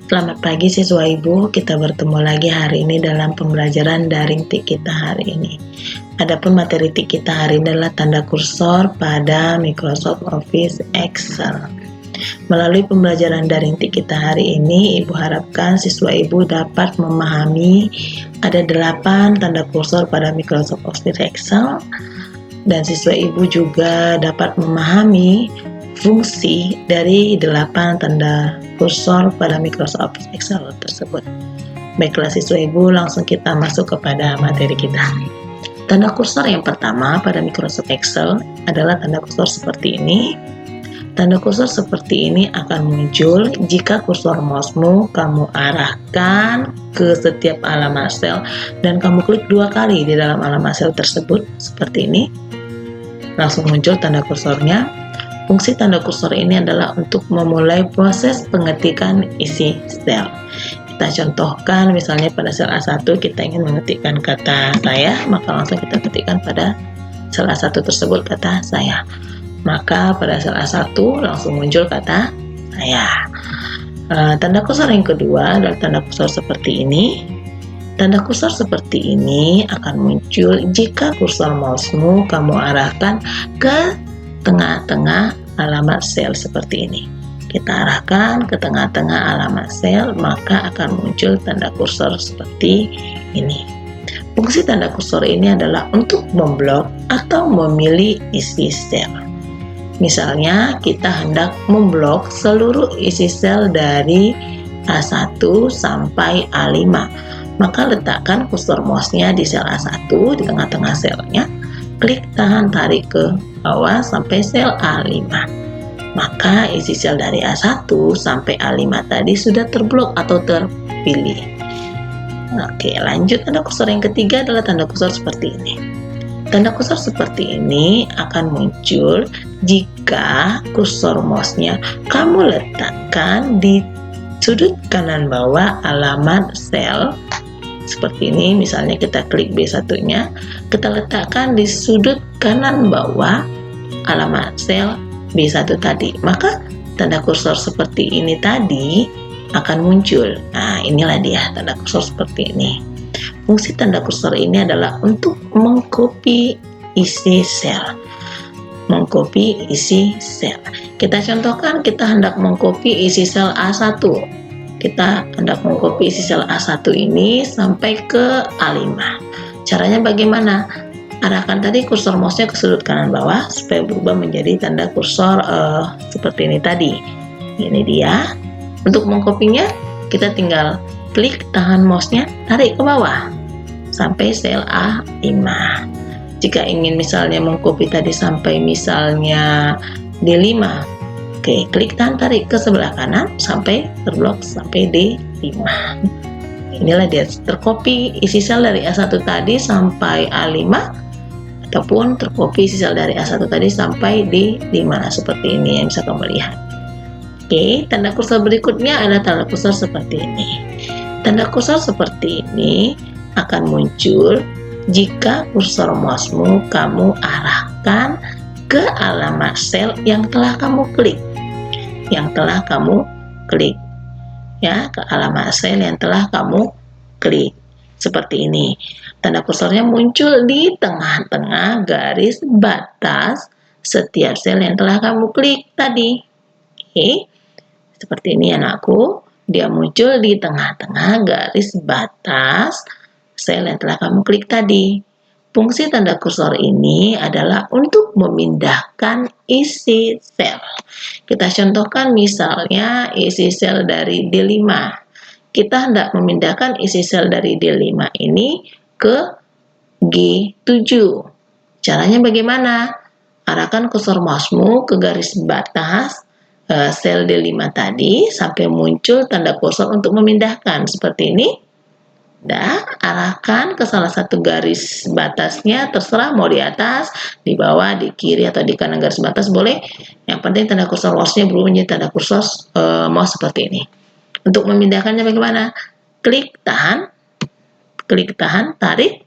Selamat pagi siswa Ibu, kita bertemu lagi hari ini dalam pembelajaran daring TIK kita hari ini. Adapun materi TIK kita hari ini adalah tanda kursor pada Microsoft Office Excel. Melalui pembelajaran daring TIK kita hari ini, Ibu harapkan siswa Ibu dapat memahami ada 8 tanda kursor pada Microsoft Office Excel, dan siswa Ibu juga dapat memahami fungsi dari 8 tanda kursor pada Microsoft Excel tersebut. Baiklah siswa Ibu, langsung kita masuk kepada materi kita. Tanda kursor yang pertama pada Microsoft Excel adalah tanda kursor seperti ini. Tanda kursor seperti ini akan muncul jika kursor mousemu kamu arahkan ke setiap alamat sel dan kamu klik 2 kali di dalam alamat sel tersebut seperti ini. Langsung muncul tanda kursornya. Fungsi tanda kursor ini adalah untuk memulai proses pengetikan isi sel. Kita contohkan misalnya pada sel A1 kita ingin mengetikkan kata saya, maka langsung kita ketikkan pada sel A1 tersebut kata saya. Maka pada sel A1 langsung muncul kata saya. Tanda kursor yang kedua adalah tanda kursor seperti ini. Tanda kursor seperti ini akan muncul jika kursor mousemu kamu arahkan ke tengah-tengah alamat sel seperti ini. Kita arahkan ke tengah-tengah alamat sel, maka akan muncul tanda kursor seperti ini. Fungsi tanda kursor ini adalah untuk memblok atau memilih isi sel. Misalnya kita hendak memblok seluruh isi sel dari A1 sampai A5, maka letakkan kursor mouse-nya di sel A1 di tengah-tengah selnya, klik tahan tarik ke bawah sampai sel A5. Maka isi sel dari A1 sampai A5 tadi sudah terblok atau terpilih. Oke, lanjut. Tanda kursor yang ketiga adalah tanda kursor seperti ini. Tanda kursor seperti ini akan muncul jika kursor mouse-nya kamu letakkan di sudut kanan bawah alamat sel seperti ini. Misalnya kita klik B1-nya, kita letakkan di sudut kanan bawah alamat sel B1 tadi, maka tanda kursor seperti ini tadi akan muncul. Nah, inilah dia tanda kursor seperti ini. Fungsi tanda kursor ini adalah untuk mengcopy isi sel. Mengcopy isi sel. Kita contohkan kita hendak mengcopy isi sel A1. Kita hendak mengcopy isi sel A1 ini sampai ke A5. Caranya bagaimana? Arahkan tadi kursor mouse-nya ke sudut kanan bawah supaya berubah menjadi tanda kursor seperti ini tadi. Ini dia. Untuk mengkopinya, kita tinggal klik tahan mouse-nya, tarik ke bawah sampai sel A5. Jika ingin misalnya mengcopy tadi sampai misalnya D5, oke, klik tahan tarik ke sebelah kanan sampai terblok sampai D5. Inilah dia tercopy isi sel dari A1 tadi sampai A5, ataupun tercopy isi sel dari A1 tadi sampai D5 seperti ini yang bisa kamu lihat. Oke, tanda kursor berikutnya adalah tanda kursor seperti ini. Tanda kursor seperti ini akan muncul jika kursor mousemu kamu arahkan ke alamat sel yang telah kamu klik. Ya, ke alamat sel yang telah kamu klik. Seperti ini. Tanda kursornya muncul di tengah-tengah garis batas setiap sel yang telah kamu klik tadi. Oke. Seperti ini anakku. Dia muncul di tengah-tengah garis batas sel yang telah kamu klik tadi. Fungsi tanda kursor ini adalah untuk memindahkan isi sel. Kita contohkan misalnya isi sel dari D5. Kita hendak memindahkan isi sel dari D5 ini ke G7. Caranya bagaimana? Arahkan kursor mousemu ke garis batas sel D5 tadi sampai muncul tanda kursor untuk memindahkan seperti ini. Arahkan ke salah satu garis batasnya, terserah mau di atas, di bawah, di kiri atau di kanan garis batas boleh. Yang penting tanda kursor mouse-nya berubah menjadi tanda kursor mouse seperti ini. Untuk memindahkannya bagaimana? Klik tahan, tarik,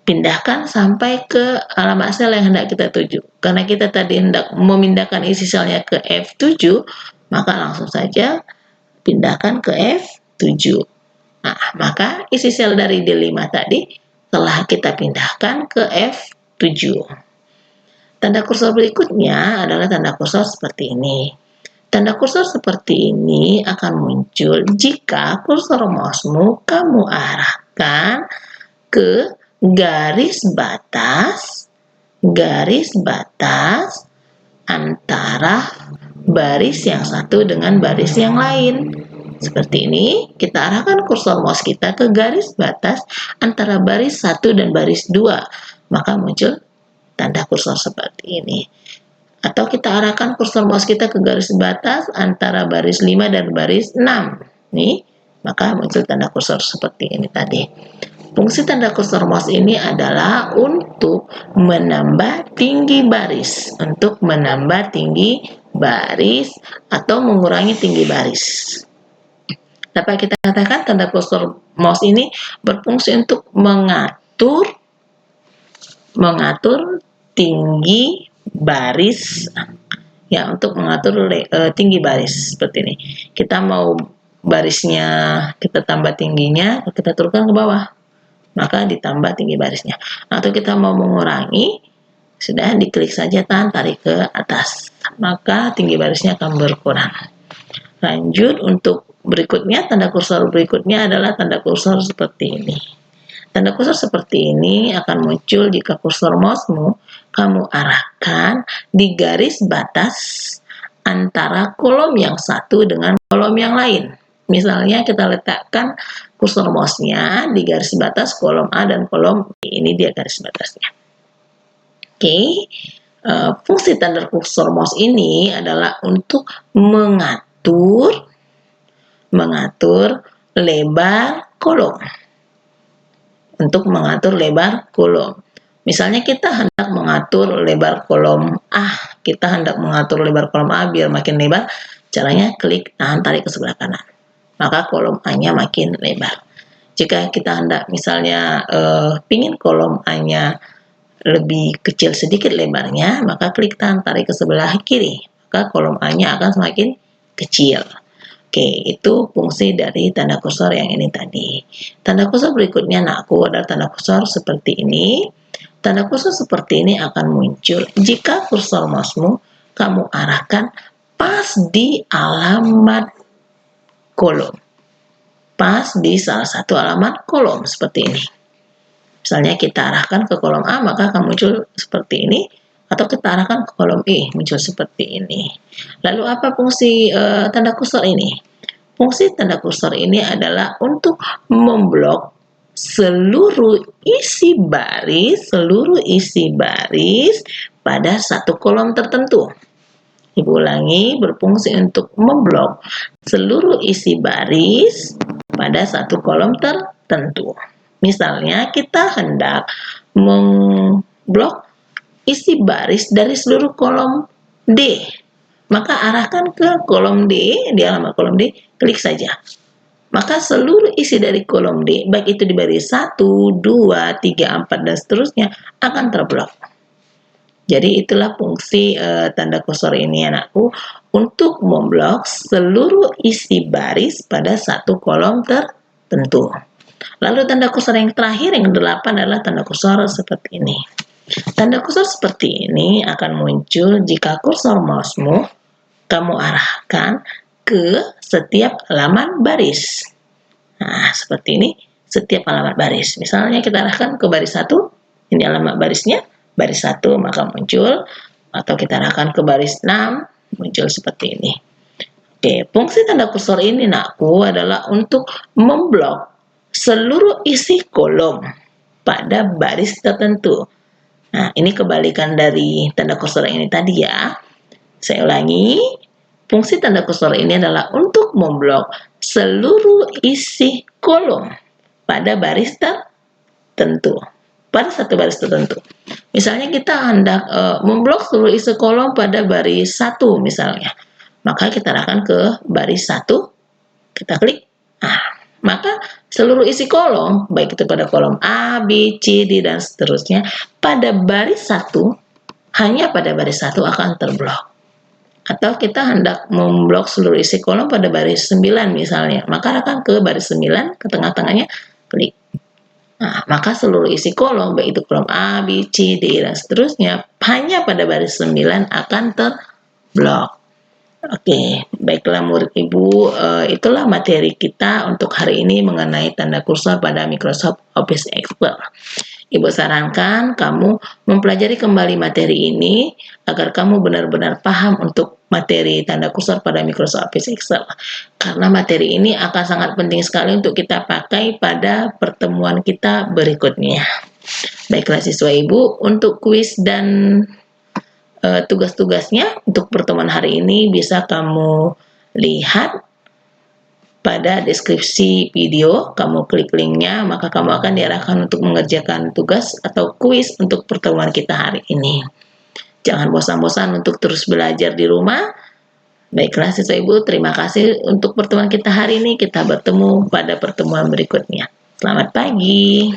pindahkan sampai ke alamat sel yang hendak kita tuju. Karena kita tadi hendak memindahkan isi selnya ke F7, maka langsung saja pindahkan ke F7. Nah, maka isi sel dari D5 tadi telah kita pindahkan ke F7. Tanda kursor berikutnya adalah tanda kursor seperti ini. Tanda kursor seperti ini akan muncul jika kursor mousemu kamu arahkan ke garis batas antara baris yang satu dengan baris yang lain. Seperti ini, kita arahkan kursor mouse kita ke garis batas antara baris 1 dan baris 2, maka muncul tanda kursor seperti ini. Atau kita arahkan kursor mouse kita ke garis batas antara baris 5 dan baris 6. Nih, maka muncul tanda kursor seperti ini tadi. Fungsi tanda kursor mouse ini adalah untuk menambah tinggi baris, atau mengurangi tinggi baris. Dapat kita katakan tanda kursor mouse ini berfungsi untuk mengatur tinggi baris, ya, untuk mengatur tinggi baris seperti ini. Kita mau barisnya kita tambah tingginya, kita turunkan ke bawah, maka ditambah tinggi barisnya. Atau kita mau mengurangi, sudah diklik saja tarik ke atas, maka tinggi barisnya akan berkurang. Lanjut untuk berikutnya, tanda kursor berikutnya adalah tanda kursor seperti ini. Tanda kursor seperti ini akan muncul jika kursor mousemu kamu arahkan di garis batas antara kolom yang satu dengan kolom yang lain. Misalnya kita letakkan kursor mouse-nya di garis batas kolom A dan kolom B. Ini dia garis batasnya. Oke. Fungsi tanda kursor mouse ini adalah untuk mengatur lebar kolom. Misalnya kita hendak mengatur lebar kolom A, biar makin lebar. Caranya klik tarik ke sebelah kanan, maka kolom A-nya makin lebar. Jika kita hendak misalnya pingin kolom A-nya lebih kecil sedikit lebarnya, maka klik tarik ke sebelah kiri, maka kolom A-nya akan semakin kecil. Oke, itu fungsi dari tanda kursor yang ini tadi. Tanda kursor berikutnya anakku adalah tanda kursor seperti ini. Tanda kursor seperti ini akan muncul jika kursor mousemu kamu arahkan pas di alamat kolom. Pas di salah satu alamat kolom seperti ini. Misalnya kita arahkan ke kolom A, maka akan muncul seperti ini. Atau kita arahkan ke kolom E, muncul seperti ini. Lalu apa fungsi tanda kursor ini? Fungsi tanda kursor ini adalah untuk memblok seluruh isi baris pada satu kolom tertentu. Ibu ulangi, berfungsi untuk memblok seluruh isi baris pada satu kolom tertentu. Misalnya kita hendak memblok isi baris dari seluruh kolom D, maka arahkan ke kolom D, di alamat kolom D, klik saja. Maka seluruh isi dari kolom D, baik itu di baris 1, 2, 3, 4, dan seterusnya, akan terblok. Jadi itulah fungsi tanda kursor ini anakku, untuk memblok seluruh isi baris pada satu kolom tertentu. Lalu tanda kursor yang terakhir, yang ke-8, adalah tanda kursor seperti ini. Tanda kursor seperti ini akan muncul jika kursor mousemu kamu arahkan ke setiap halaman baris. Nah, seperti ini, setiap alamat baris. Misalnya kita arahkan ke baris 1, ini alamat barisnya, baris 1, maka muncul. Atau kita arahkan ke baris 6, muncul seperti ini. Oke, fungsi tanda kursor ini nakku adalah untuk memblok seluruh isi kolom pada baris tertentu. Nah, ini kebalikan dari tanda kursor ini tadi ya. Saya ulangi, fungsi tanda kursor ini adalah untuk memblok seluruh isi kolom pada baris tertentu, pada satu baris tertentu. Misalnya kita hendak memblok seluruh isi kolom pada baris 1 misalnya, maka kita arahkan ke baris 1, kita klik. Nah, maka seluruh isi kolom, baik itu pada kolom A, B, C, D, dan seterusnya, pada baris 1, hanya pada baris 1 akan terblok. Atau kita hendak memblok seluruh isi kolom pada baris 9 misalnya, maka akan ke baris 9, ke tengah-tengahnya klik. Nah, maka seluruh isi kolom, baik itu kolom A, B, C, D, dan seterusnya, hanya pada baris 9 akan terblok. Oke, baiklah murid Ibu, itulah materi kita untuk hari ini mengenai tanda kursor pada Microsoft Office Excel. Ibu sarankan kamu mempelajari kembali materi ini agar kamu benar-benar paham untuk materi tanda kursor pada Microsoft Office Excel. Karena materi ini akan sangat penting sekali untuk kita pakai pada pertemuan kita berikutnya. Baiklah siswa Ibu, untuk kuis dan tugas-tugasnya untuk pertemuan hari ini bisa kamu lihat pada deskripsi video, kamu klik linknya, maka kamu akan diarahkan untuk mengerjakan tugas atau kuis untuk pertemuan kita hari ini. Jangan bosan-bosan untuk terus belajar di rumah. Baiklah siswa Ibu, terima kasih untuk pertemuan kita hari ini. Kita bertemu pada pertemuan berikutnya. Selamat pagi.